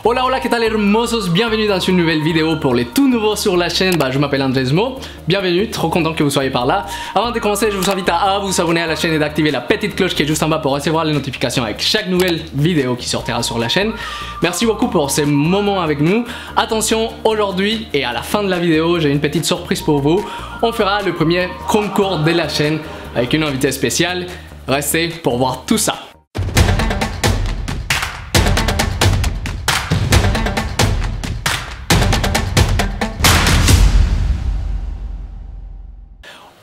Hola hola, ¿qué tal hermosos? Bienvenue dans une nouvelle vidéo pour les tout nouveaux sur la chaîne. Je m'appelle Andresmo, bienvenue, trop content que vous soyez par là. Avant de commencer, je vous invite à vous abonner à la chaîne et d'activer la petite cloche qui est juste en bas pour recevoir les notifications avec chaque nouvelle vidéo qui sortira sur la chaîne. Merci beaucoup pour ces moments avec nous. Attention, aujourd'hui et à la fin de la vidéo, j'ai une petite surprise pour vous. On fera le premier concours de la chaîne avec une invitée spéciale. Restez pour voir tout ça.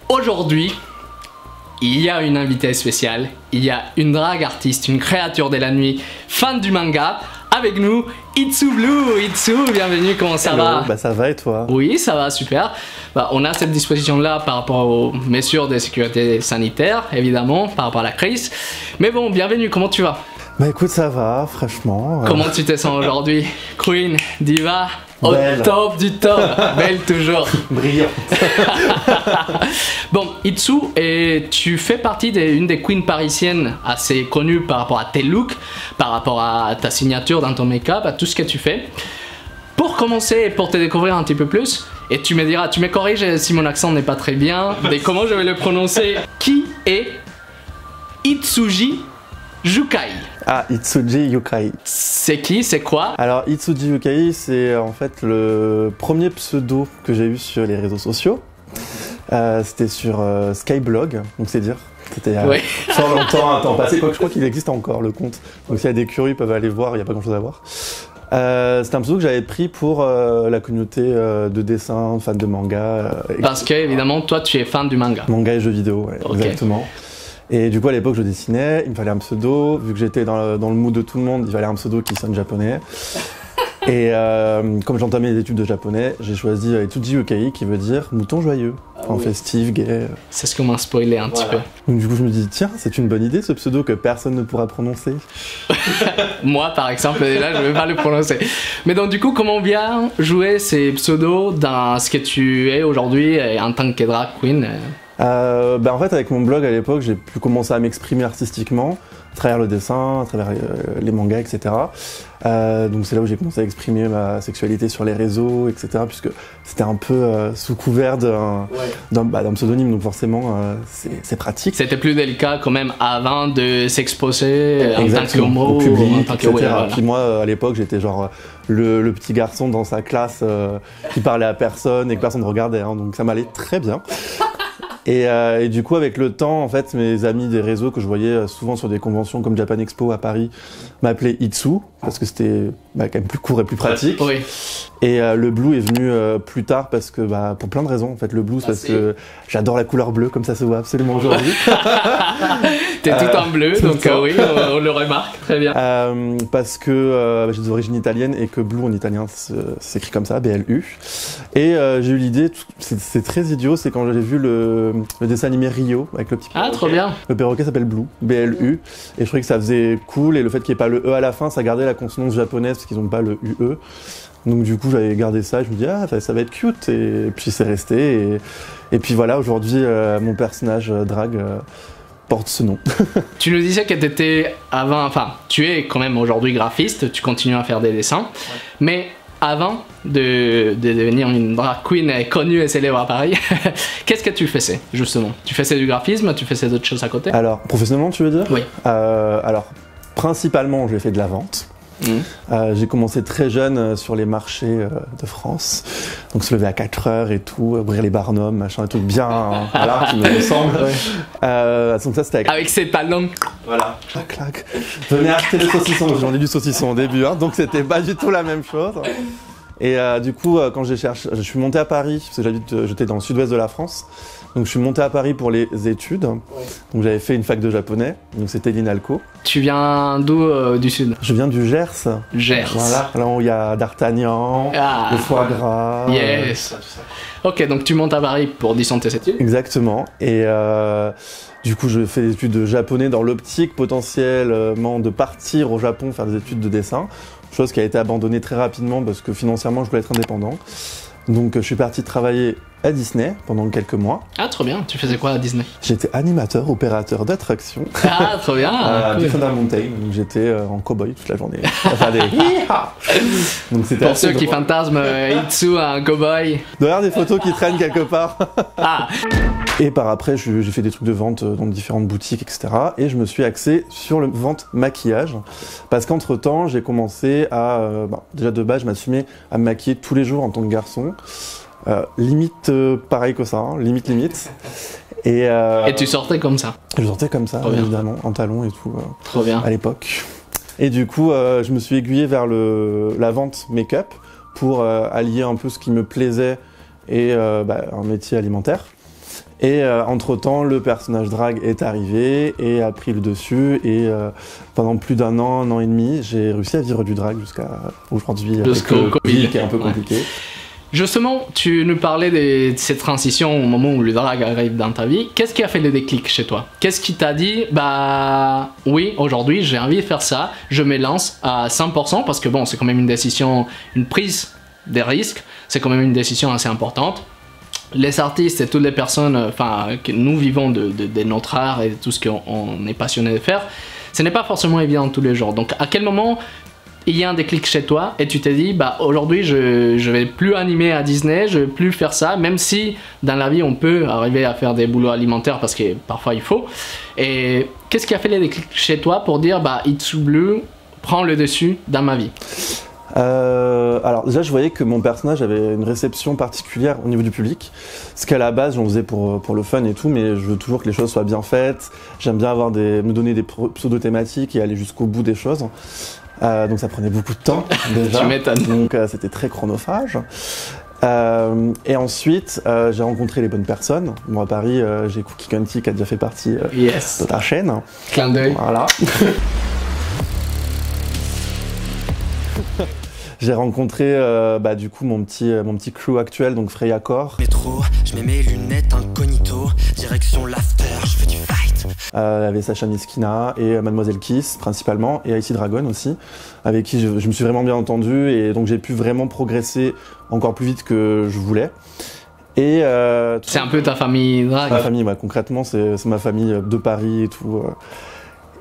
Aujourd'hui, il y a une invitée spéciale, il y a une drag artiste, une créature de la nuit, fan du manga, avec nous, Itsu Blue. Itsu, bienvenue, comment ça va? Bah ça va et toi? Oui, ça va, super. On a cette disposition-là par rapport aux mesures de sécurité sanitaire, évidemment, par rapport à la crise. Mais bon, bienvenue, comment tu vas? Bah écoute, ça va, franchement. Comment tu te sens aujourd'hui? Queen, diva, belle. au top du top, belle toujours. Brillante. Bon, Itsu, et tu fais partie d'une des queens parisiennes assez connues par rapport à tes looks, par rapport à ta signature dans ton make-up, à tout ce que tu fais. Pour commencer et pour te découvrir un petit peu plus, et tu me diras, tu me corriges si mon accent n'est pas très bien, mais comment je vais le prononcer. Qui est Itsuji Yukai? Ah, Itsuji Yukai. C'est qui? C'est quoi? Alors, Itsuji Yukai, c'est en fait le premier pseudo que j'ai eu sur les réseaux sociaux. C'était sur Skyblog, donc c'est dire. C'était fort longtemps, un temps passé. Quoique je crois qu'il existe encore, le compte. Donc s'il y a des curieux, ils peuvent aller voir, il n'y a pas grand chose à voir. C'est un pseudo que j'avais pris pour la communauté de dessin, fans de manga. Parce que, évidemment, toi, tu es fan du manga. Manga et jeux vidéo, ouais, Okay. Exactement. Et du coup, à l'époque, je dessinais, il me fallait un pseudo. Vu que j'étais dans le mood de tout le monde, il fallait un pseudo qui sonne japonais. Et comme j'entamais les études de japonais, j'ai choisi Itsuji Yukai, qui veut dire mouton joyeux, en festif, gay. C'est ce qu'on m'a spoilé un petit peu. Donc du coup, je me dis, tiens, c'est une bonne idée, ce pseudo que personne ne pourra prononcer. Moi, par exemple, déjà, je ne vais pas le prononcer. Mais donc, du coup, comment bien jouer ces pseudos dans ce que tu es aujourd'hui en tant que drag queen? En fait, avec mon blog à l'époque, j'ai pu commencer à m'exprimer artistiquement, à travers le dessin, à travers les mangas, etc. Donc c'est là où j'ai commencé à exprimer ma sexualité sur les réseaux, etc. Puisque c'était un peu sous couvert d'un pseudonyme, donc forcément c'est pratique. C'était plus délicat quand même avant de s'exposer en tant qu'homo, au public, en tant que etc. voilà. Puis moi, à l'époque, j'étais genre le petit garçon dans sa classe qui parlait à personne et que personne ne regardait, hein, donc ça m'allait très bien. Et du coup, avec le temps, en fait, mes amis des réseaux que je voyais souvent sur des conventions comme Japan Expo à Paris m'appelaient Itsu, parce que c'était quand même plus court et plus pratique. Oui. Et le blue est venu plus tard parce que, pour plein de raisons, en fait. Le blue, c'est parce que j'adore la couleur bleue, comme ça se voit absolument aujourd'hui. T'es tout en bleu, donc oui, on le remarque, très bien. Parce que j'ai des origines italiennes et que blue en italien s'écrit comme ça, B-L-U. Et j'ai eu l'idée, c'est très idiot, c'est quand j'ai vu le dessin animé Rio avec le petit perroquet. Ah, trop bien. Le perroquet s'appelle Blue, B-L-U. Et je trouvais que ça faisait cool, et le fait qu'il n'y ait pas le E à la fin, ça gardait la consonance japonaise parce qu'ils n'ont pas le UE. Donc du coup j'avais gardé ça, et je me dis ça va être cute, et puis c'est resté, et puis voilà, aujourd'hui mon personnage drag porte ce nom. Tu nous disais que t'étais avant, enfin tu es quand même aujourd'hui graphiste, tu continues à faire des dessins, mais avant de devenir une drag queen connue et célèbre à Paris, qu'est-ce que tu faisais justement? Tu faisais du graphisme, tu faisais d'autres choses à côté? Alors professionnellement tu veux dire? Oui. Alors principalement j'ai fait de la vente. J'ai commencé très jeune sur les marchés de France, donc se lever à 4 heures et tout, ouvrir les barnums, machin, un truc bien, voilà, qui me ressemble. Donc ça c'était avec ses talons. Voilà, clac clac. Venez acheter le saucisson, j'ai vendu du saucisson au début, hein, donc c'était pas du tout la même chose. Et du coup, quand je suis monté à Paris, parce que j'étais dans le sud-ouest de la France, donc je suis monté à Paris pour les études. Donc j'avais fait une fac de japonais, donc c'était l'INALCO. Tu viens d'où du sud? Je viens du Gers. Gers. Voilà, là où il y a d'Artagnan, le foie gras. Yes. Ok, donc tu montes à Paris pour descendre tes études? Exactement. Et du coup, je fais des études de japonais dans l'optique potentiellement de partir au Japon faire des études de dessin. Chose qui a été abandonnée très rapidement parce que financièrement, je voulais être indépendant. Donc je suis parti travailler à Disney pendant quelques mois. Ah, trop bien. Tu faisais quoi à Disney? J'étais animateur, opérateur d'attractions. Ah, trop bien. À Thunder Mountain, donc j'étais en cow-boy toute la journée. Enfin, donc c'était pour ceux qui fantasment Itsu à un cow-boy. Il doit y avoir des photos qui traînent quelque part. Ah. Et par après, j'ai fait des trucs de vente dans différentes boutiques, etc. Et je me suis axé sur le vente maquillage. Parce qu'entre temps, j'ai commencé à... déjà de base, je m'assumais à me maquiller tous les jours en tant que garçon. Limite pareil que ça, hein, limite. Et tu sortais comme ça? Je sortais comme ça, évidemment, en talons et tout. Trop bien. À l'époque. Et du coup, je me suis aiguillé vers la vente make-up pour allier un peu ce qui me plaisait et un métier alimentaire. Et entre-temps, le personnage drag est arrivé et a pris le dessus. Et pendant plus d'un an et demi, j'ai réussi à vivre du drag jusqu'à aujourd'hui, avec le Covid qui est un peu compliqué. Justement, tu nous parlais de cette transition au moment où le drag arrive dans ta vie. Qu'est-ce qui a fait le déclic chez toi? Qu'est-ce qui t'a dit, bah oui, aujourd'hui j'ai envie de faire ça, je me lance à 100% parce que bon, c'est quand même une décision, une prise des risques, c'est quand même une décision assez importante. Les artistes et toutes les personnes, que nous vivons de notre art et de tout ce qu'on est passionné de faire, ce n'est pas forcément évident tous les jours. Donc à quel moment il y a un déclic chez toi et tu t'es dit bah aujourd'hui je vais plus animer à Disney, je vais plus faire ça, même si dans la vie on peut arriver à faire des boulots alimentaires parce que parfois il faut. Et qu'est-ce qui a fait les déclics chez toi pour dire bah Itsu Blue prend le dessus dans ma vie? Alors déjà je voyais que mon personnage avait une réception particulière au niveau du public, parce qu'à la base j'en faisais pour le fun et tout, mais je veux toujours que les choses soient bien faites, j'aime bien me donner des pseudo-thématiques et aller jusqu'au bout des choses. Donc ça prenait beaucoup de temps déjà. Tu m'étonnes. Donc c'était très chronophage. Et ensuite j'ai rencontré les bonnes personnes. Moi à Paris j'ai Cookie Conti qui a déjà fait partie de ta chaîne. Clin d'œil. Voilà. J'ai rencontré du coup mon petit crew actuel, donc Freya Core. Métro, je mets mes lunettes incognito, direction l'after, je fais du fight. Il y avait Sacha Miskina et Mademoiselle Kiss principalement, et Icy Dragon aussi, avec qui je me suis vraiment bien entendu, et donc j'ai pu vraiment progresser encore plus vite que je voulais. Et c'est un peu ta famille drag. Ma famille, ouais, concrètement c'est ma famille de Paris et tout.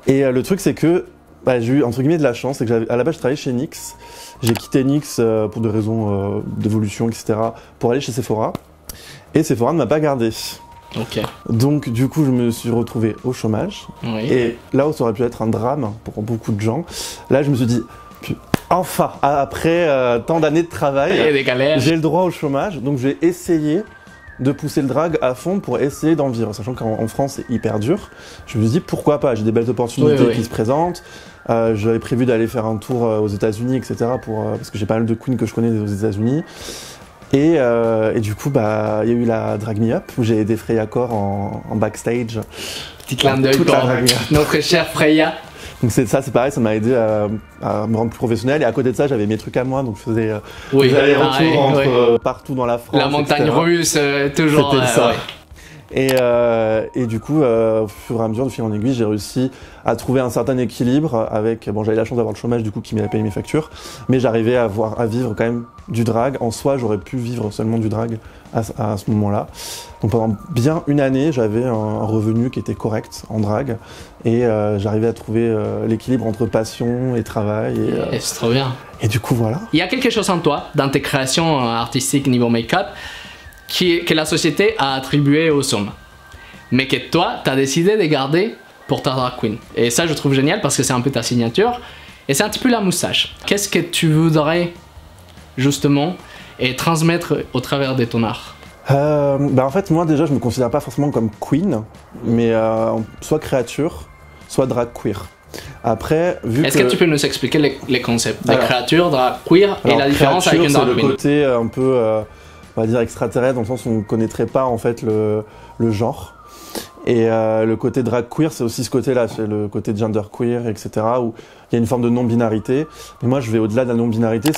Et le truc c'est que j'ai eu entre guillemets de la chance, c'est que à la base je travaillais chez NYX. J'ai quitté NYX pour des raisons d'évolution, etc. pour aller chez Sephora. Et Sephora ne m'a pas gardé. Ok. Donc du coup je me suis retrouvé au chômage. Oui. Et là où ça aurait pu être un drame pour beaucoup de gens, là je me suis dit, enfin, après tant d'années de travail, j'ai le droit au chômage. Donc j'ai essayé de pousser le drag à fond pour essayer d'en vivre. Sachant qu'en France c'est hyper dur. Je me suis dit pourquoi pas, j'ai des belles opportunités qui se présentent. J'avais prévu d'aller faire un tour aux États-Unis, etc. Parce que j'ai pas mal de queens que je connais aux États-Unis. Et du coup, il y a eu la Drag Me Up où j'ai aidé Freya Core en backstage. Petit clin d'œil pour notre chère Freya. Donc c'est pareil, ça m'a aidé à me rendre plus professionnel. Et à côté de ça, j'avais mes trucs à moi, donc je faisais des allers-retours partout dans la France. La montagne russe, toujours. C'était ça. Ouais. Et du coup, au fur et à mesure, de fil en aiguille, j'ai réussi à trouver un certain équilibre avec... Bon, j'avais la chance d'avoir le chômage, du coup, qui m'avait payé mes factures, mais j'arrivais à vivre quand même du drag. En soi, j'aurais pu vivre seulement du drag à ce moment-là. Donc pendant bien une année, j'avais un revenu qui était correct en drag, et j'arrivais à trouver l'équilibre entre passion et travail. Et c'est trop bien. Et du coup, voilà. Il y a quelque chose en toi, dans tes créations artistiques niveau make-up, que la société a attribué aux hommes, mais que toi, tu as décidé de garder pour ta drag queen. Et ça, je trouve génial parce que c'est un peu ta signature, et c'est un petit peu la moustache. Qu'est-ce que tu voudrais, justement, et transmettre au travers de ton art? En fait, moi, déjà, je me considère pas forcément comme queen, mais soit créature, soit drag queer. Après, Est-ce que tu peux nous expliquer les concepts de créature, drag queer et la différence avec une drag queen? C'est le côté un peu... on va dire extraterrestre, dans le sens où on ne connaîtrait pas en fait le genre. Et le côté drag queer, c'est aussi ce côté-là, c'est le côté gender queer, etc., où il y a une forme de non-binarité. Mais moi, je vais au-delà de la non-binarité,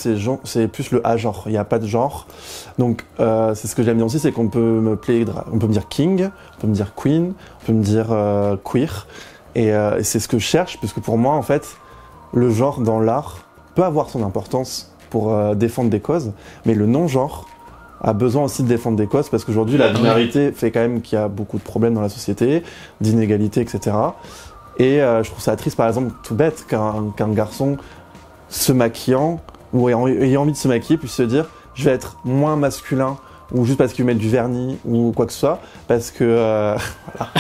c'est plus le A-genre, il n'y a pas de genre. Donc, c'est ce que j'aime bien aussi, c'est qu'on peut me dire king, on peut me dire queen, on peut me dire queer. Et c'est ce que je cherche, parce que pour moi, en fait, le genre dans l'art peut avoir son importance pour défendre des causes, mais le non-genre, a besoin aussi de défendre des causes, parce qu'aujourd'hui la binarité fait quand même qu'il y a beaucoup de problèmes dans la société, d'inégalités, etc. Et je trouve ça triste, par exemple, tout bête, qu'un garçon se maquillant, ou ayant envie de se maquiller, puisse se dire je vais être moins masculin, ou juste parce qu'il met du vernis, ou quoi que ce soit, parce que voilà.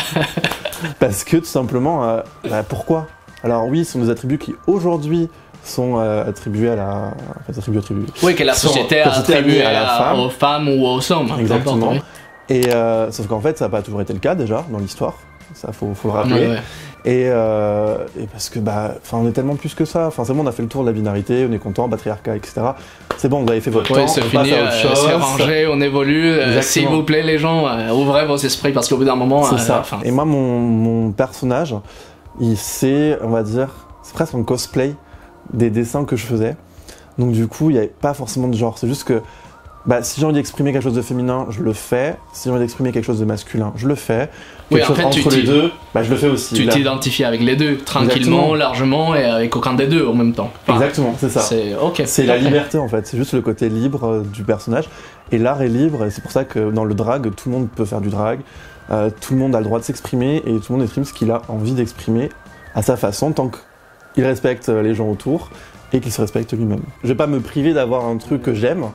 Parce que tout simplement, pourquoi? Alors oui, ce sont des attributs qui aujourd'hui sont attribués à la... Oui, que la société a attribué à la femme. Aux femmes ou aux hommes. Exactement. Et sauf qu'en fait, ça n'a pas toujours été le cas déjà dans l'histoire. Ça, faut le rappeler. Ouais. Et parce que on est tellement plus que ça. Enfin, c'est bon, on a fait le tour de la binarité, on est content, patriarcat, etc. C'est bon, vous avez fait votre temps, c'est on fini, passe à autre chose. c'est rangé, on évolue. S'il vous plaît, les gens, ouvrez vos esprits parce qu'au bout d'un moment... C'est ça. Et moi, mon personnage, c'est, on va dire, c'est presque un cosplay des dessins que je faisais. Donc du coup, il n'y avait pas forcément de genre. C'est juste que si j'ai envie d'exprimer quelque chose de féminin, je le fais. Si j'ai envie d'exprimer quelque chose de masculin, je le fais. Quelque chose entre les deux, je le fais aussi. Tu t'identifies avec les deux, tranquillement, largement, et avec aucun des deux en même temps. Exactement, c'est ça. C'est la liberté en fait, c'est juste le côté libre du personnage. Et l'art est libre, et c'est pour ça que dans le drag, tout le monde peut faire du drag. Tout le monde a le droit de s'exprimer, et tout le monde exprime ce qu'il a envie d'exprimer à sa façon, tant qu'il respecte les gens autour, et qu'il se respecte lui-même. Je vais pas me priver d'avoir un truc que j'aime,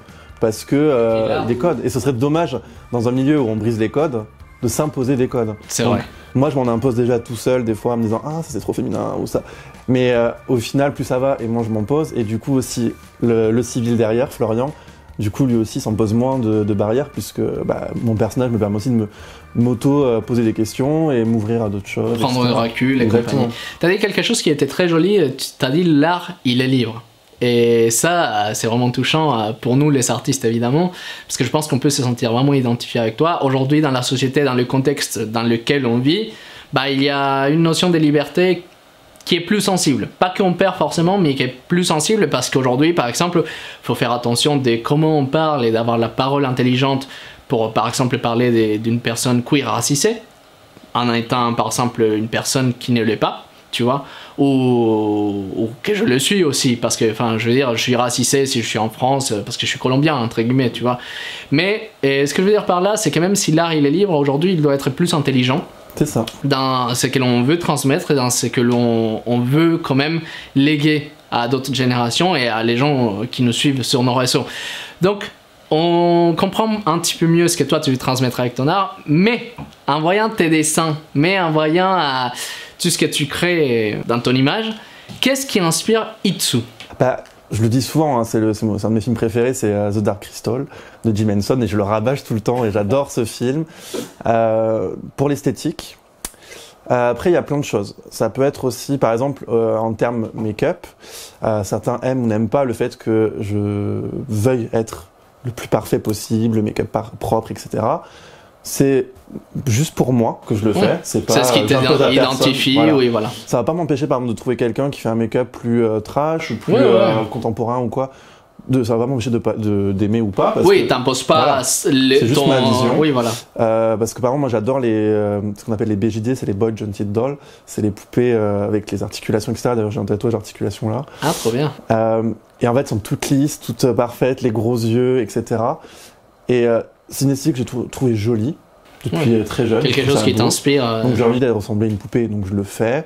parce que des codes. Et ce serait dommage, dans un milieu où on brise les codes, de s'imposer des codes. C'est vrai. Moi, je m'en impose déjà tout seul, des fois, en me disant « Ah, ça c'est trop féminin » ou ça. Mais au final, plus ça va, et moins je m'en pose. Et du coup aussi, le civil derrière, Florian, du coup, lui aussi s'en pose moins de barrières, puisque mon personnage me permet aussi de m'auto-poser des questions et m'ouvrir à d'autres choses. Prendre du recul et compagnie. T'as dit quelque chose qui était très joli, t'as dit « L'art, il est libre ». Et ça, c'est vraiment touchant pour nous, les artistes, évidemment, parce que je pense qu'on peut se sentir vraiment identifié avec toi. Aujourd'hui, dans la société, dans le contexte dans lequel on vit, il y a une notion de liberté qui est plus sensible. Pas qu'on perd forcément, mais qui est plus sensible, parce qu'aujourd'hui, par exemple, il faut faire attention de comment on parle et d'avoir la parole intelligente pour, par exemple, parler d'une personne queer racisée, en étant, par exemple, une personne qui ne l'est pas. Tu vois, ou que je le suis aussi, parce que, je veux dire, je suis racisé si je suis en France, parce que je suis colombien, entre guillemets, tu vois. Mais ce que je veux dire par là, c'est que même si l'art, il est libre, aujourd'hui, il doit être plus intelligent. C'est ça. Dans ce que l'on veut transmettre et dans ce que l'on veut quand même léguer à d'autres générations et à les gens qui nous suivent sur nos réseaux. Donc, on comprend un petit peu mieux ce que toi, tu veux transmettre avec ton art, mais en voyant tes dessins, en voyant... tout ce que tu crées dans ton image, qu'est-ce qui inspire Itzou? Je le dis souvent, c'est un de mes films préférés, c'est The Dark Crystal de Jim Henson, et je le rabâche tout le temps, et j'adore ce film. Pour l'esthétique. Après, il y a plein de choses. Ça peut être aussi, par exemple, en termes make-up, certains aiment ou n'aiment pas le fait que je veuille être le plus parfait possible, le make-up propre, etc. C'est juste pour moi que je le fais. C'est ce qui t'identifie, voilà. Oui, voilà. Ça va pas m'empêcher, par exemple, de trouver quelqu'un qui fait un make-up plus trash ou plus contemporain ou quoi. Ça va pas m'empêcher d'aimer ou pas. T'imposes pas c'est juste ma vision. Oui, voilà. Parce que par exemple, moi j'adore ce qu'on appelle les BJD, c'est les Boy Jointed Doll. C'est les poupées avec les articulations, etc. D'ailleurs, j'ai un tatouage d'articulation là. Ah, trop bien. Et en fait, elles sont toutes lisses, toutes parfaites, les gros yeux, etc. Et c'est une esthétique que j'ai trouvé jolie depuis très jeune. Quelque chose qui t'inspire. Donc j'ai envie de ressembler à une poupée, donc je le fais.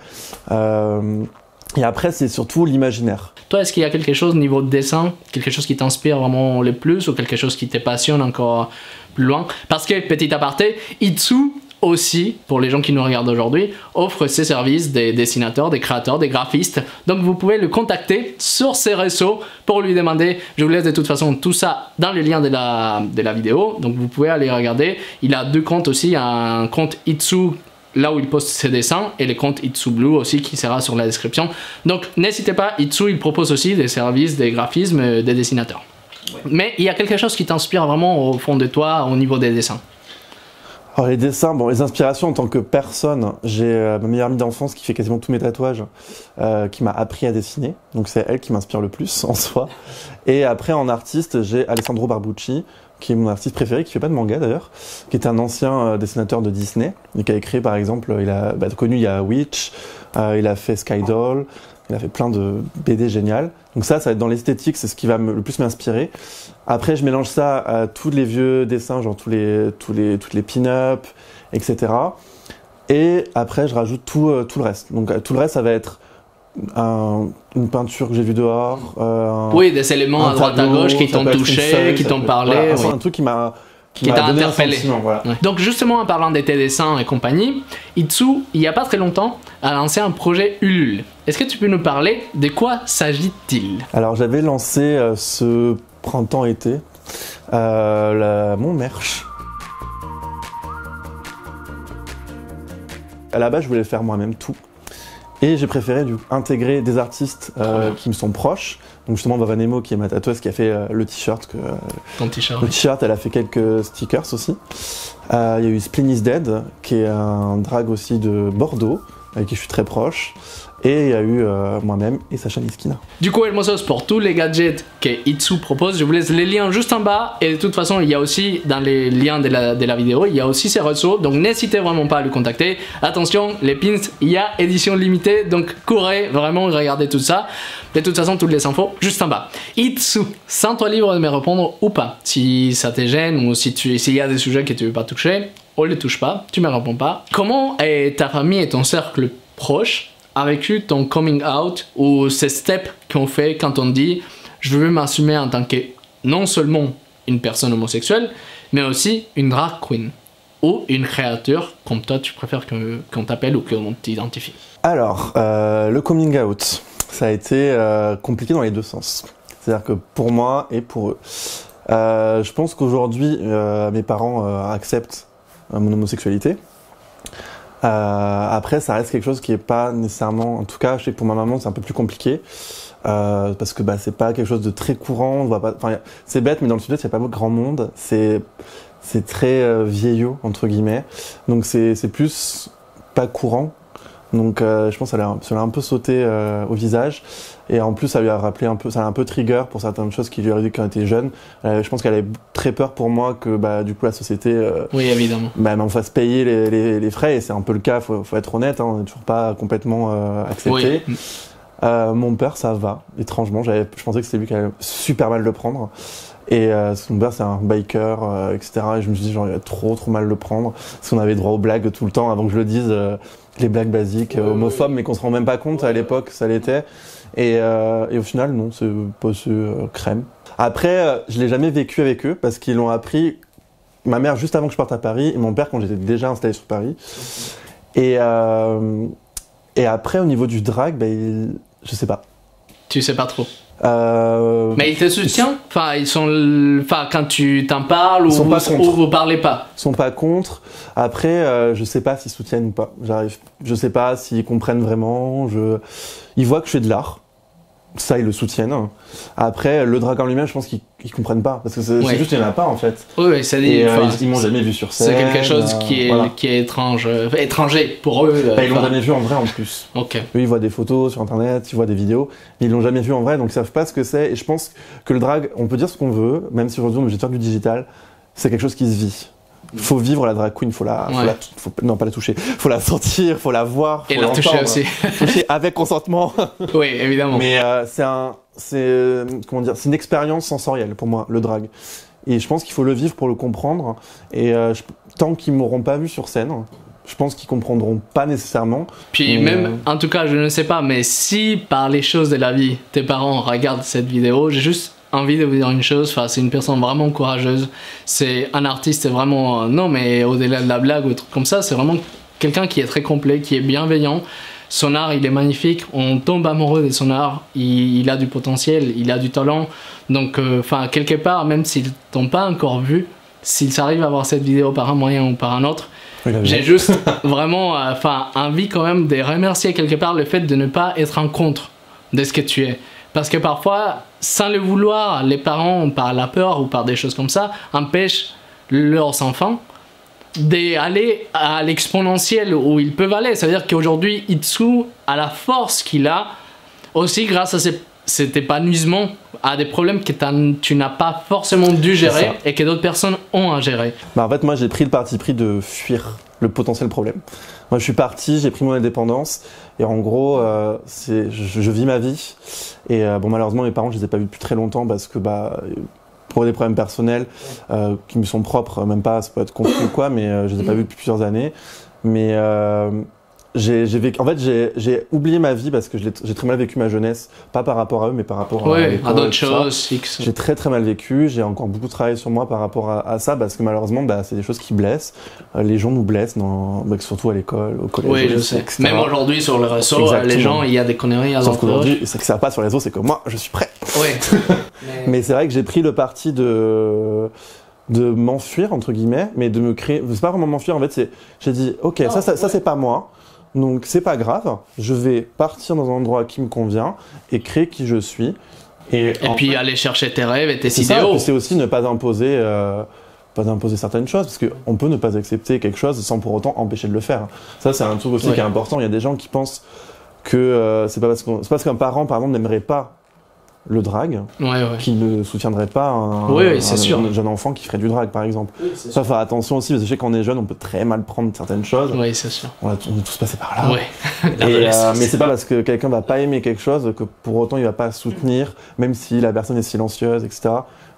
Et après, c'est surtout l'imaginaire. Toi, est-ce qu'il y a quelque chose au niveau de dessin, quelque chose qui t'inspire vraiment le plus, ou quelque chose qui te passionne encore plus loin? Parce que, petit aparté, Itzou aussi, pour les gens qui nous regardent aujourd'hui, offre ses services des dessinateurs, des créateurs, des graphistes. Donc vous pouvez le contacter sur ses réseaux pour lui demander. Je vous laisse de toute façon tout ça dans le lien de la vidéo. Donc vous pouvez aller regarder. Il a deux comptes aussi, un compte Itzou, là où il poste ses dessins, et le compte Itzou Blue aussi qui sera sur la description. Donc n'hésitez pas, Itzou il propose aussi des services, des graphismes, des dessinateurs. Mais il y a quelque chose qui t'inspire vraiment au fond de toi au niveau des dessins. Alors les dessins, les inspirations en tant que personne, j'ai ma meilleure amie d'enfance qui fait quasiment tous mes tatouages, qui m'a appris à dessiner, donc c'est elle qui m'inspire le plus en soi. Et après en artiste, j'ai Alessandro Barbucci, qui est mon artiste préféré, qui fait pas de manga d'ailleurs, qui est un ancien dessinateur de Disney, et qui a écrit par exemple, il a connu il y a Witch, il a fait Skydoll, Il a fait plein de BD géniales. Donc ça va être dans l'esthétique, c'est ce qui va le plus m'inspirer. Après, je mélange ça à tous les vieux dessins, genre toutes les pin-up, etc. Et après, je rajoute tout le reste. Donc tout le reste, ça va être une peinture que j'ai vue dehors. Oui, des éléments à droite à gauche qui t'ont touché, qui t'ont parlé. Voilà, un truc qui t'a interpellé. Voilà. Ouais. Donc justement, en parlant des tes dessins et compagnie, Itsu, il n'y a pas très longtemps, a lancé un projet Ulule. Est-ce que tu peux nous parler de quoi s'agit-il? Alors j'avais lancé ce printemps-été mon merch. À la base, je voulais le faire moi-même tout. Et j'ai préféré intégrer des artistes qui me sont proches. Donc justement Vava Nemo qui est ma tatoueuse qui a fait le t-shirt. Ton t-shirt. Le t-shirt, elle a fait quelques stickers aussi. Il y a eu Splin is Dead qui est un drag aussi de Bordeaux avec qui je suis très proche. Et il y a eu moi-même et Sacha Niskina. Du coup, Hermosos, pour tous les gadgets que Itsu propose, je vous laisse les liens juste en bas. Et de toute façon, il y a aussi dans les liens de la vidéo, il y a aussi ses réseaux. Donc n'hésitez vraiment pas à le contacter. Attention, les pins, il y a édition limitée. Donc courez, vraiment, regardez tout ça. De toute façon, toutes les infos juste en bas. Itsu, sens-toi libre de me répondre ou pas. Si ça te gêne ou s'il y a des sujets que tu veux pas toucher, on les touche pas, tu me réponds pas. Comment est ta famille et ton cercle proche a vécu ton coming out ou ces steps qu'on fait quand on dit je veux m'assumer en tant que non seulement une personne homosexuelle mais aussi une drag queen ou une créature comme toi tu préfères qu'on t'appelle ou qu'on t'identifie? Alors, le coming out, ça a été compliqué dans les deux sens. C'est-à-dire que pour moi et pour eux. Je pense qu'aujourd'hui mes parents acceptent mon homosexualité. Après, ça reste quelque chose qui est pas nécessairement, en tout cas, je sais que pour ma maman, c'est un peu plus compliqué parce que c'est pas quelque chose de très courant. On voit pas, enfin, c'est bête, mais dans le sud-est, il y a pas beaucoup de grand monde. C'est très vieillot entre guillemets, donc c'est plus pas courant. Donc, je pense que ça l'a un peu sauté au visage. Et en plus, ça lui a rappelé un peu, ça l'a un peu trigger pour certaines choses qu'il lui aurait dit quand elle était jeune. Je pense qu'elle avait très peur pour moi que, du coup, la société, oui, évidemment, m'en fasse payer les frais. Et c'est un peu le cas. Faut être honnête, hein, on n'est toujours pas complètement accepté. Oui. Mon père, ça va. Étrangement, je pensais que c'était lui qui allait super mal le prendre. Et son père, c'est un biker, etc. Et je me suis dit, genre, il va trop mal le prendre. Parce qu'on avait droit aux blagues tout le temps avant que je le dise. Les blagues basiques, homophobes, mais qu'on se rend même pas compte. À l'époque, ça l'était. Et au final, non, c'est passé crème. Après, je l'ai jamais vécu avec eux parce qu'ils l'ont appris. Ma mère juste avant que je parte à Paris et mon père quand j'étais déjà installé sur Paris. Et après, au niveau du drag, je sais pas. Tu sais pas trop. Mais ils te soutiennent? Quand tu t'en parles ou vous parlez pas? Ils sont pas contre. Après, je sais pas s'ils soutiennent ou pas. Je sais pas s'ils comprennent vraiment. Ils voient que je fais de l'art. Ça, ils le soutiennent. Après, le drag en lui-même, je pense qu'ils comprennent pas. Parce que c'est juste, il n'y en a pas, en fait. Oui, c'est dit. Ils m'ont jamais vu sur scène. C'est quelque chose qui est étranger pour eux. Ils l'ont jamais vu en vrai, en plus. Ok. Eux, ils voient des photos sur Internet, ils voient des vidéos, mais ils l'ont jamais vu en vrai, donc ils savent pas ce que c'est. Et je pense que le drag, on peut dire ce qu'on veut, même si aujourd'hui on est obligé de faire du digital, c'est quelque chose qui se vit. Faut vivre la drag queen, non pas la toucher, faut la sentir, faut la voir, faut et la toucher aussi. Toucher avec consentement. Oui, évidemment. Mais c'est une expérience sensorielle pour moi, le drag. Et je pense qu'il faut le vivre pour le comprendre. Et tant qu'ils m'auront pas vu sur scène, je pense qu'ils comprendront pas nécessairement. Puis même, en tout cas, je ne sais pas, mais si par les choses de la vie, tes parents regardent cette vidéo, j'ai juste envie de vous dire une chose, c'est une personne vraiment courageuse, c'est un artiste vraiment, non mais au-delà de la blague ou des trucs comme ça, c'est vraiment quelqu'un qui est très complet, qui est bienveillant, son art il est magnifique, on tombe amoureux de son art, il a du potentiel, il a du talent, donc quelque part, même s'ils t'ont pas encore vu, s'ils arrivent à voir cette vidéo par un moyen ou par un autre, j'ai juste vraiment envie quand même de remercier quelque part le fait de ne pas être en contre de ce que tu es. Parce que parfois, sans le vouloir, les parents, par la peur ou par des choses comme ça, empêchent leurs enfants d'aller à l'exponentiel où ils peuvent aller. C'est-à-dire qu'aujourd'hui, Itsu a la force qu'il a, aussi grâce à ses cet épanouissement à des problèmes que tu n'as pas forcément dû gérer et que d'autres personnes ont à gérer. Bah en fait, moi, j'ai pris le parti pris de fuir le potentiel problème. Moi, je suis parti, j'ai pris mon indépendance et en gros, je vis ma vie. Et bon, malheureusement, mes parents, je les ai pas vus depuis très longtemps parce que pour des problèmes personnels qui me sont propres, même pas, ça peut être conflit ou quoi, mais je les ai pas vus depuis plusieurs années. Mais en fait, j'ai oublié ma vie parce que j'ai très mal vécu ma jeunesse, pas par rapport à eux, mais par rapport à d'autres choses. J'ai très très mal vécu, j'ai encore beaucoup travaillé sur moi par rapport à ça parce que malheureusement, c'est des choses qui blessent. Les gens nous blessent, surtout à l'école, au collège. Oui, je sais. Etc. Même aujourd'hui sur le réseau, les gens, il y a des conneries à Sauf qu'aujourd'hui, c'est que ça va pas sur les réseaux, c'est que moi, je suis prêt. Oui. Mais c'est vrai que j'ai pris le parti de m'enfuir entre guillemets, mais de me créer. C'est pas vraiment m'enfuir en fait. J'ai dit, ok, ça c'est pas moi. Donc c'est pas grave, je vais partir dans un endroit qui me convient et créer qui je suis. Et puis aller chercher tes rêves et tes idéaux. C'est aussi ne pas imposer certaines choses, parce qu'on peut ne pas accepter quelque chose sans pour autant empêcher de le faire. Ça c'est un truc aussi qui est important. Il y a des gens qui pensent que c'est pas parce qu'un parent par exemple n'aimerait pas le drag, qui ne soutiendrait pas un jeune enfant qui ferait du drag par exemple. Oui, ça, faut faire attention aussi, parce que je sais qu'on est jeune, on peut très mal prendre certaines choses. Oui, c'est sûr. On est tous passés par là. Oui. Mais c'est pas parce que quelqu'un va pas aimer quelque chose que pour autant il va pas soutenir, même si la personne est silencieuse, etc.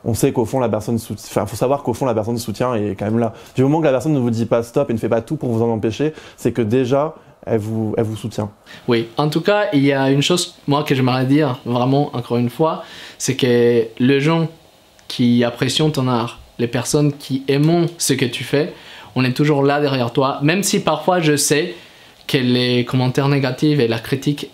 On sait qu'au fond la personne faut savoir qu'au fond la personne soutient et est quand même là. Du moment que la personne ne vous dit pas stop et ne fait pas tout pour vous en empêcher, c'est que déjà elle vous soutient. Oui, en tout cas, il y a une chose, moi, que j'aimerais dire, vraiment, encore une fois, c'est que les gens qui apprécient ton art, les personnes qui aiment ce que tu fais, on est toujours là derrière toi, même si parfois je sais que les commentaires négatifs et la critique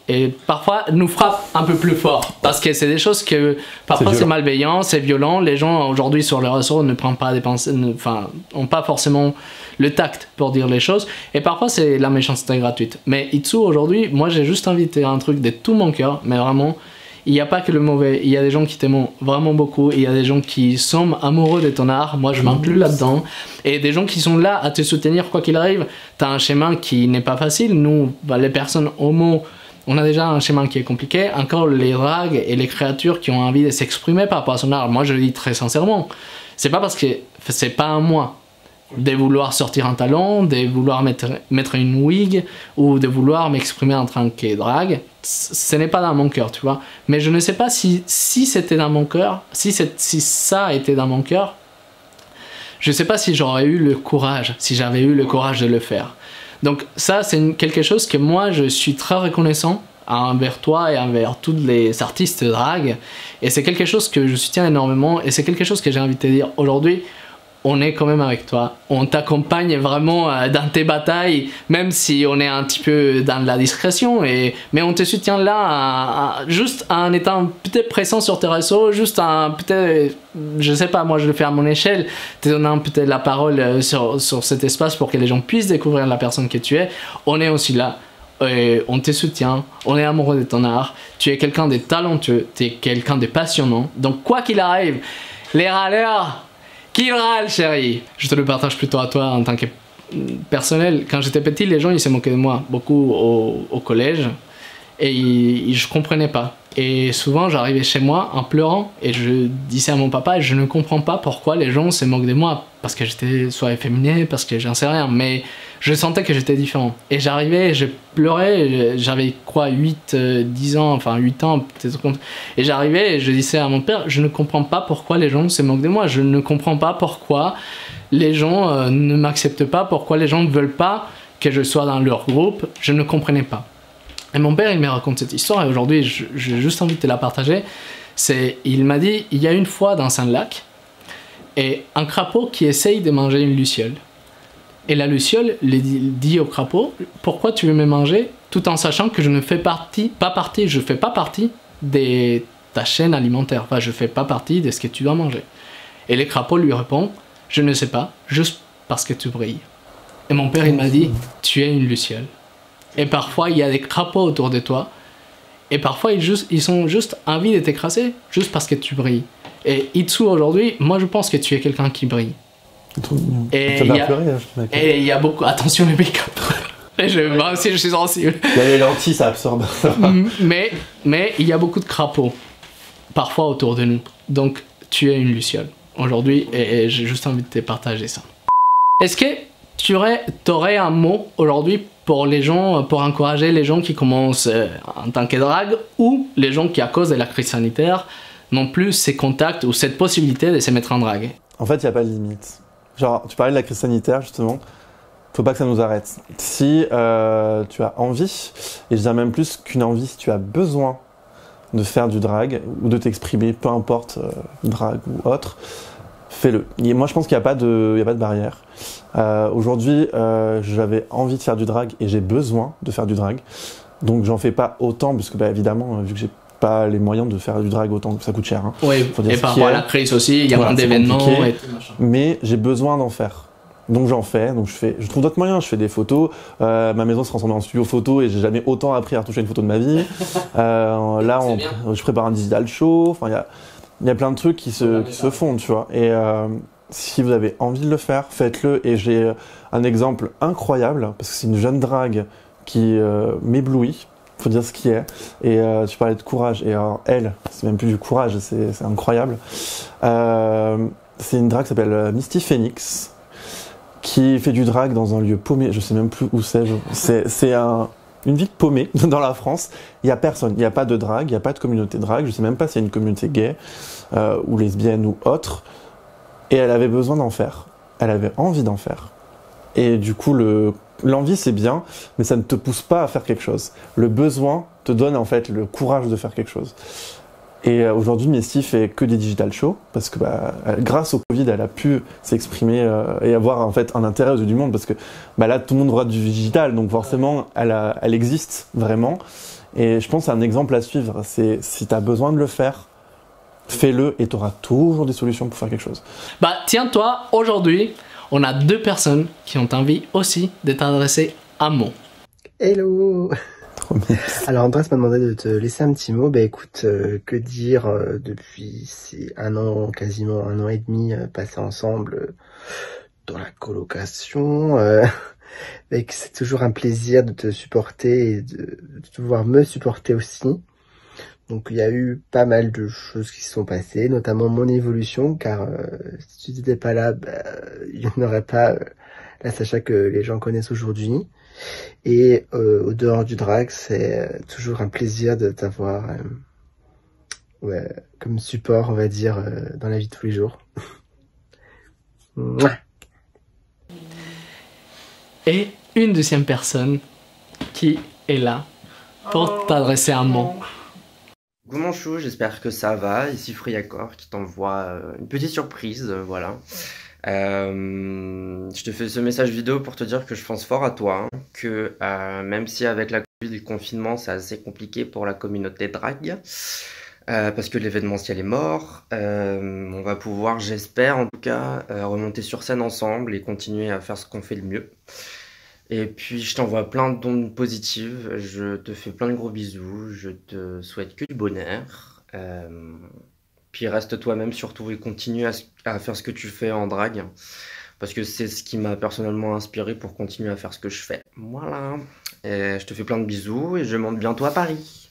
parfois nous frappent un peu plus fort, parce que c'est des choses que parfois c'est malveillant, c'est violent. Les gens aujourd'hui sur les réseaux ne prennent pas des pensées, n'ont pas forcément le tact pour dire les choses, et parfois c'est la méchanceté gratuite. Mais Itsu, aujourd'hui, moi j'ai juste envie de dire un truc de tout mon cœur, mais vraiment, il n'y a pas que le mauvais, il y a des gens qui t'aiment vraiment beaucoup, il y a des gens qui sont amoureux de ton art, moi je m'inclus là-dedans, et des gens qui sont là à te soutenir quoi qu'il arrive. Tu as un chemin qui n'est pas facile, nous, les personnes homo, on a déjà un chemin qui est compliqué, encore les drags et les créatures qui ont envie de s'exprimer par rapport à son art. Moi je le dis très sincèrement, c'est pas parce que c'est pas à moi de vouloir sortir un talon, de vouloir mettre une wig ou de vouloir m'exprimer en tant que drag. Ce n'est pas dans mon cœur, tu vois. Mais je ne sais pas si c'était dans mon cœur, si ça était dans mon cœur, je ne sais pas si j'aurais eu le courage, si j'avais eu le courage de le faire. Donc ça, c'est quelque chose que moi, je suis très reconnaissant envers toi et envers tous les artistes drag. Et c'est quelque chose que je soutiens énormément, et c'est quelque chose que j'ai envie de te dire aujourd'hui. On est quand même avec toi, on t'accompagne vraiment dans tes batailles, même si on est un petit peu dans la discrétion, mais on te soutient là, juste en étant peut-être présent sur tes réseaux, juste en peut-être, je sais pas, moi je le fais à mon échelle, te donnant peut-être la parole sur cet espace pour que les gens puissent découvrir la personne que tu es. On est aussi là, on te soutient, on est amoureux de ton art, tu es quelqu'un de talentueux, tu es quelqu'un de passionnant, donc quoi qu'il arrive, les râleurs, qui râle, chérie? Je te le partage plutôt à toi en tant que personnel. Quand j'étais petit, les gens ils se moquaient de moi beaucoup au collège, et je comprenais pas. Et souvent j'arrivais chez moi en pleurant et je disais à mon papa, je ne comprends pas pourquoi les gens se moquent de moi, parce que j'étais soit efféminé, parce que j'en sais rien, mais je sentais que j'étais différent. Et j'arrivais, je pleurais, j'avais quoi, 10 ans, enfin 8 ans peut-être, et j'arrivais et je disais à mon père, je ne comprends pas pourquoi les gens se moquent de moi, je ne comprends pas pourquoi les gens ne m'acceptent pas, pourquoi les gens ne veulent pas que je sois dans leur groupe, je ne comprenais pas. Et mon père, il me raconte cette histoire, et aujourd'hui, j'ai juste envie de te la partager. Il m'a dit, il y a une fois dans un lac, et un crapaud qui essaye de manger une luciole. Et la luciole dit au crapaud, pourquoi tu veux me manger, tout en sachant que je ne fais pas partie de ta chaîne alimentaire. Enfin, je ne fais pas partie de ce que tu dois manger. Et le crapaud lui répond, je ne sais pas, juste parce que tu brilles. Et mon père, il m'a dit, tu es une luciole. Et parfois, il y a des crapauds autour de toi. Et parfois, ils ont juste envie de t'écraser, juste parce que tu brilles. Et Itsu, aujourd'hui, moi, je pense que tu es quelqu'un qui brille. Et il y a beaucoup... Attention, le make-up. Moi aussi, je suis sensible. Les lentilles, ça absorbe. mais il y a beaucoup de crapauds, parfois autour de nous. Donc, tu es une luciole aujourd'hui et j'ai juste envie de te partager ça. Est-ce que tu aurais un mot aujourd'hui pour les gens, pour encourager les gens qui commencent en tant que drague ou les gens qui, à cause de la crise sanitaire, n'ont plus ces contacts ou cette possibilité de se mettre en drague? En fait, il n'y a pas de limite. Genre, tu parlais de la crise sanitaire, justement. Faut pas que ça nous arrête. Si tu as envie, et je dirais même plus qu'une envie, si tu as besoin de faire du drag ou de t'exprimer, peu importe, drag ou autre, fais-le. Et moi, je pense qu'il n'y a pas de barrière. Aujourd'hui, j'avais envie de faire du drag et j'ai besoin de faire du drag. Donc, j'en fais pas autant, parce que, bah, évidemment, vu que j'ai pas les moyens de faire du drag autant, ça coûte cher. Hein. Oui, et par rapport à la crise aussi, il y a moins d'événements. Et tout, mais j'ai besoin d'en faire. Donc j'en fais, je trouve d'autres moyens, je fais des photos, ma maison se transforme en studio photo et j'ai jamais autant appris à retoucher une photo de ma vie. Là, je prépare un digital show, enfin il y a plein de trucs qui se font, tu vois. Et si vous avez envie de le faire, faites-le. Et j'ai un exemple incroyable, parce que c'est une jeune drague qui m'éblouit, faut dire ce qui est. Et tu parlais de courage, et alors, elle, c'est même plus du courage, c'est incroyable. C'est une drague qui s'appelle Misty Phoenix, qui fait du drag dans un lieu paumé, je sais même plus où c'est, une ville paumée dans la France, il n'y a personne, il n'y a pas de drag, il n'y a pas de communauté drag, je sais même pas s'il y a une communauté gay, ou lesbienne ou autre, et elle avait besoin d'en faire, elle avait envie d'en faire. Et du coup, l'envie c'est bien, mais ça ne te pousse pas à faire quelque chose. Le besoin te donne en fait le courage de faire quelque chose. Et aujourd'hui, Misty fait que des digital shows parce que grâce au Covid, elle a pu s'exprimer et avoir en fait un intérêt aux yeux du monde parce que là, tout le monde voit du digital, donc forcément, elle existe vraiment. Et je pense que c'est un exemple à suivre. C'est si tu as besoin de le faire, fais-le et tu auras toujours des solutions pour faire quelque chose. Bah tiens-toi, aujourd'hui, on a 2 personnes qui ont envie aussi de t'adresser un mot. Hello. Alors Andrés m'a demandé de te laisser un petit mot. Bah écoute, que dire depuis ces quasiment un an et demi passés ensemble dans la colocation. C'est toujours un plaisir de te supporter et de pouvoir me supporter aussi. Donc il y a eu pas mal de choses qui se sont passées, notamment mon évolution, car si tu n'étais pas là, il n'y en aurait pas la Sacha que les gens connaissent aujourd'hui. Et au dehors du drag, c'est toujours un plaisir de t'avoir comme support, on va dire, dans la vie de tous les jours. Et une deuxième personne qui est là pour t'adresser un mot. Coucou mon chou, j'espère que ça va. Ici Friacor qui t'envoie une petite surprise, voilà. Je te fais ce message vidéo pour te dire que je pense fort à toi, hein, que même si avec la Covid et le confinement c'est assez compliqué pour la communauté drag, parce que l'événementiel est mort, on va pouvoir, j'espère en tout cas, remonter sur scène ensemble et continuer à faire ce qu'on fait le mieux. Et puis je t'envoie plein d'ondes positives, je te fais plein de gros bisous, je te souhaite que du bonheur. Puis reste toi-même surtout et continue à faire ce que tu fais en drague. Parce que c'est ce qui m'a personnellement inspiré pour continuer à faire ce que je fais. Voilà. Et je te fais plein de bisous et je monte bientôt à Paris.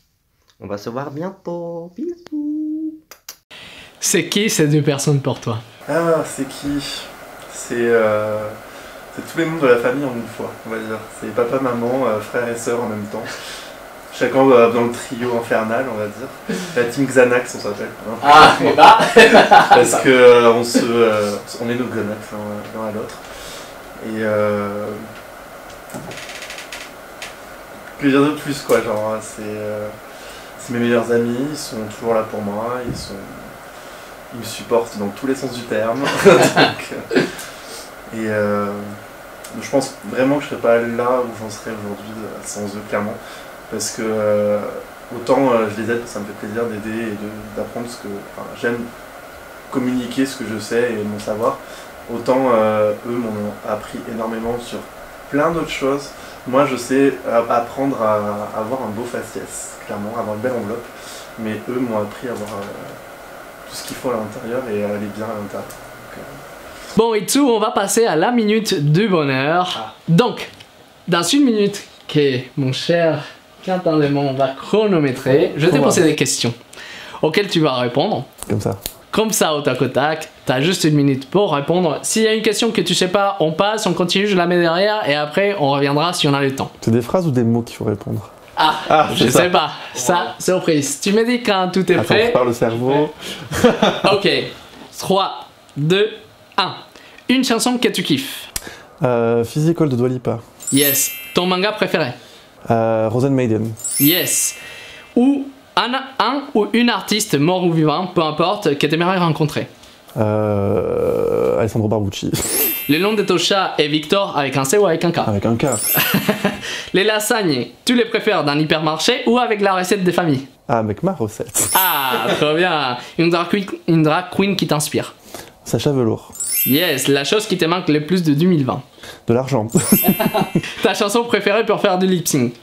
On va se voir bientôt. Bisous. C'est qui ces 2 personnes pour toi? Ah, c'est qui? C'est tous les membres de la famille en une fois, on va dire. C'est papa, maman, frère et sœur en même temps. Chacun dans le trio infernal, on va dire. La team Xanax, on s'appelle. Hein. Ah, et bah parce que on est nos Xanax l'un à l'autre. Et que dire de plus, quoi, genre, c'est mes meilleurs amis, ils sont toujours là pour moi, ils me supportent dans tous les sens du terme. Donc, je pense vraiment que je serais pas là où j'en serais aujourd'hui sans eux, clairement. Parce que autant je les aide, ça me fait plaisir d'aider et d'apprendre ce que... Enfin, j'aime communiquer ce que je sais et mon savoir. Autant eux m'ont appris énormément sur plein d'autres choses. Moi je sais apprendre à avoir un beau faciès, clairement, avoir une belle enveloppe. Mais eux m'ont appris à avoir tout ce qu'il faut à l'intérieur et à aller bien à l'intérieur. Bon et tout, on va passer à la minute du bonheur. Donc, dans une minute que mon cher Quentin Lemon va chronométrer, je vais te poser des questions auxquelles tu vas répondre. Comme ça, au tac au tac, t'as juste une minute pour répondre. S'il y a une question que tu sais pas, on passe, on continue, je la mets derrière et après on reviendra si on a le temps. C'est des phrases ou des mots qu'il faut répondre? Je sais pas. Ça, surprise. Tu me dis quand tout est prêt. Attends, par le cerveau. Ok. 3, 2, 1. Une chanson que tu kiffes. Physical de Dua Lipa. Yes. Ton manga préféré. Rosen Maiden. Yes. Ou un ou une artiste mort ou vivant, peu importe, que t'aimerais rencontrer. Alessandro Barbucci. Le nom de ton chat est Victor avec un C ou avec un K? Avec un K. Les lasagnes, tu les préfères dans l'hypermarché ou avec la recette des familles? Avec ma recette. Trop bien. Une drag queen qui t'inspire. Sacha Velour. Yes, la chose qui te manque le plus de 2020. De l'argent. Ta chanson préférée pour faire du lip sync?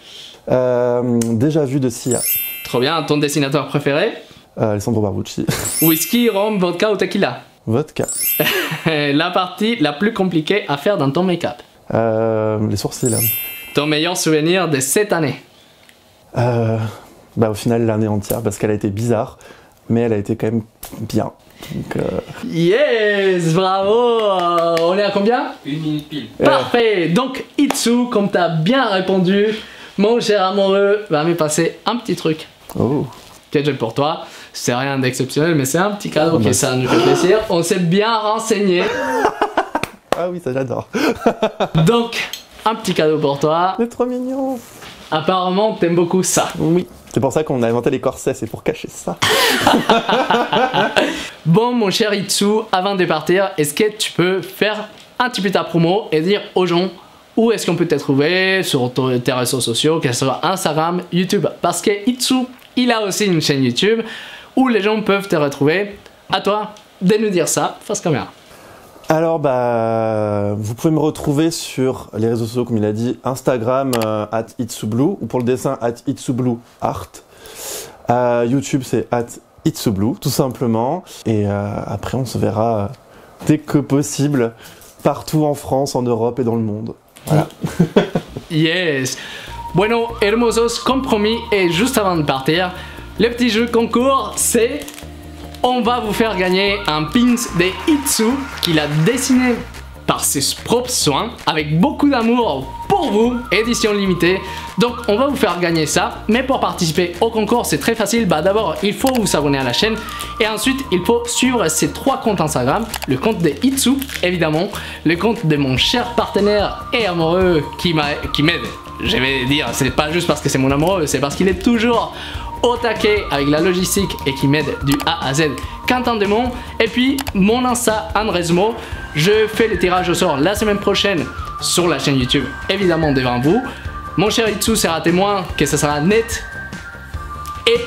Déjà vu de Sia. Trop bien. Ton dessinateur préféré? Alessandro Barbucci. Whisky, rhum, vodka ou tequila? Vodka. La partie la plus compliquée à faire dans ton make-up? Les sourcils. Ton meilleur souvenir de cette année? Au final, l'année entière, parce qu'elle a été bizarre, mais elle a été quand même bien. Donc, Yes, bravo. On est à combien? 1 minute pile. Parfait. Donc, Itsu, comme tu as bien répondu, mon cher amoureux, va me passer un petit truc. Oh. Que j'ai pour toi. C'est rien d'exceptionnel, mais c'est un petit cadeau qui ça nous fait plaisir. On s'est bien renseigné. Ah oui, ça j'adore. Donc, un petit cadeau pour toi. C'est trop mignon. Apparemment, t'aimes beaucoup ça. Oui. C'est pour ça qu'on a inventé les corsets, c'est pour cacher ça. Bon, mon cher Itsu, avant de partir, est-ce que tu peux faire un petit peu ta promo et dire aux gens où est-ce qu'on peut te trouver sur tes réseaux sociaux, que ce soit Instagram, YouTube? Parce que Itsu, il a aussi une chaîne YouTube où les gens peuvent te retrouver. À toi de nous dire ça, face caméra. Alors vous pouvez me retrouver sur les réseaux sociaux comme il a dit, Instagram @itsublu ou pour le dessin @itsubluart. YouTube c'est @itsublu tout simplement et après on se verra dès que possible partout en France, en Europe et dans le monde. Voilà. Yes. Bueno, hermosos, comme promis et juste avant de partir, le petit jeu concours c'est... On va vous faire gagner un pins de Itsu qu'il a dessiné par ses propres soins avec beaucoup d'amour pour vous, édition limitée. Donc on va vous faire gagner ça, mais pour participer au concours c'est très facile. D'abord il faut vous abonner à la chaîne et ensuite il faut suivre ces 3 comptes Instagram. Le compte de Itsu évidemment, le compte de mon cher partenaire et amoureux qui m'aide. Je vais dire, c'est pas juste parce que c'est mon amoureux, c'est parce qu'il est toujours au taquet avec la logistique et qui m'aide du A à Z, Quentin Demon. Et puis mon Insta Andresmo, je fais le tirage au sort la semaine prochaine sur la chaîne YouTube, évidemment devant vous. Mon cher Itsu sera témoin que ça sera net et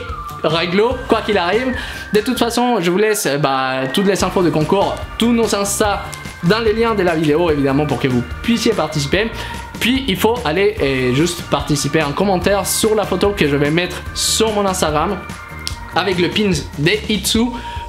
réglo, quoi qu'il arrive. De toute façon, je vous laisse toutes les infos de concours, tous nos Insta dans les liens de la vidéo évidemment pour que vous puissiez participer. Puis il faut aller et juste participer en commentaire sur la photo que je vais mettre sur mon Instagram avec le pins de Itsu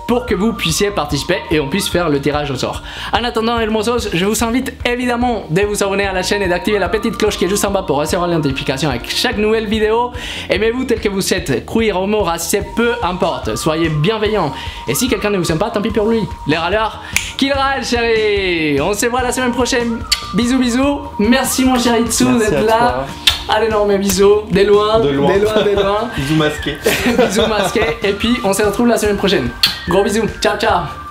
pour que vous puissiez participer et on puisse faire le tirage au sort. En attendant, hermosos, je vous invite évidemment de vous abonner à la chaîne et d'activer la petite cloche qui est juste en bas pour recevoir les notifications avec chaque nouvelle vidéo. Aimez-vous tel que vous êtes, queer, homo, racisé, peu importe, soyez bienveillants. Et si quelqu'un ne vous aime pas, tant pis pour lui. Les râleurs, qu'il râle, chérie. On se voit la semaine prochaine. Bisous, bisous. Merci mon cher Itsu d'être là. Un énorme bisou, de loin, de loin. Bisous masqués. Bisous masqués. Et puis on se retrouve la semaine prochaine. Gros bisous, ciao ciao.